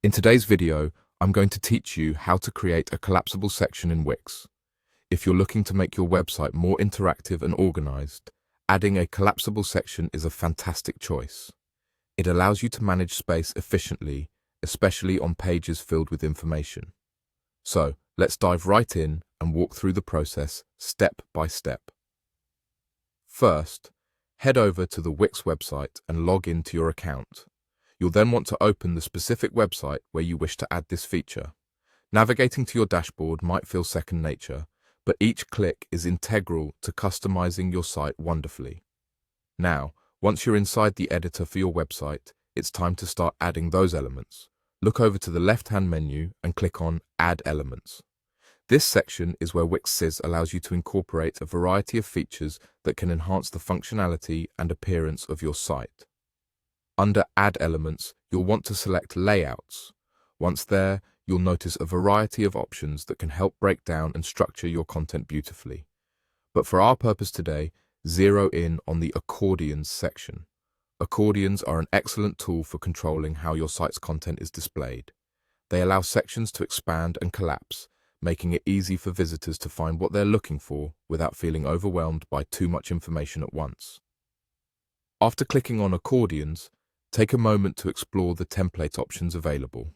In today's video, I'm going to teach you how to create a collapsible section in Wix. If you're looking to make your website more interactive and organized, adding a collapsible section is a fantastic choice. It allows you to manage space efficiently, especially on pages filled with information. So, let's dive right in and walk through the process step by step. First, head over to the Wix website and log into your account. You'll then want to open the specific website where you wish to add this feature. Navigating to your dashboard might feel second nature, but each click is integral to customizing your site wonderfully. Now, once you're inside the editor for your website, it's time to start adding those elements. Look over to the left-hand menu and click on Add Elements. This section is where Wix's allows you to incorporate a variety of features that can enhance the functionality and appearance of your site. Under Add Elements, you'll want to select Layouts. Once there, you'll notice a variety of options that can help break down and structure your content beautifully. But for our purpose today, zero in on the Accordions section. Accordions are an excellent tool for controlling how your site's content is displayed. They allow sections to expand and collapse, making it easy for visitors to find what they're looking for without feeling overwhelmed by too much information at once. After clicking on Accordions, take a moment to explore the template options available.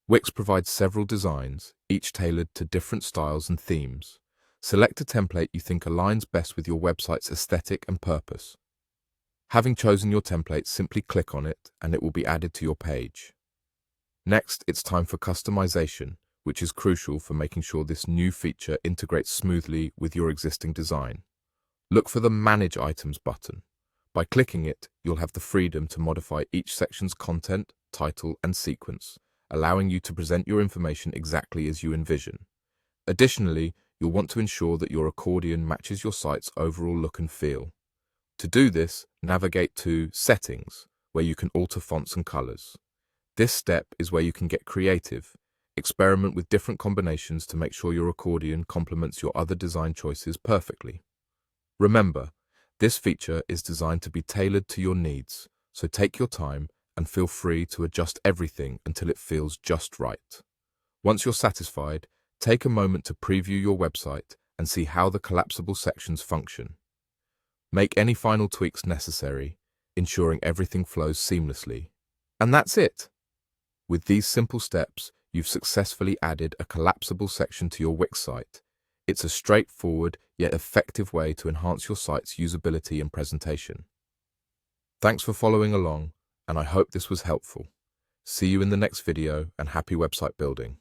Wix provides several designs, each tailored to different styles and themes. Select a template you think aligns best with your website's aesthetic and purpose. Having chosen your template, simply click on it and it will be added to your page. Next, it's time for customization, which is crucial for making sure this new feature integrates smoothly with your existing design. Look for the Manage Items button. By clicking it, you'll have the freedom to modify each section's content, title, and sequence, allowing you to present your information exactly as you envision. Additionally, you'll want to ensure that your accordion matches your site's overall look and feel. To do this, navigate to Settings, where you can alter fonts and colors. This step is where you can get creative. Experiment with different combinations to make sure your accordion complements your other design choices perfectly. Remember, this feature is designed to be tailored to your needs, so take your time and feel free to adjust everything until it feels just right. Once you're satisfied, take a moment to preview your website and see how the collapsible sections function. Make any final tweaks necessary, ensuring everything flows seamlessly. And that's it! With these simple steps, you've successfully added a collapsible section to your Wix site. It's a straightforward yet effective way to enhance your site's usability and presentation. Thanks for following along, and I hope this was helpful. See you in the next video, and happy website building.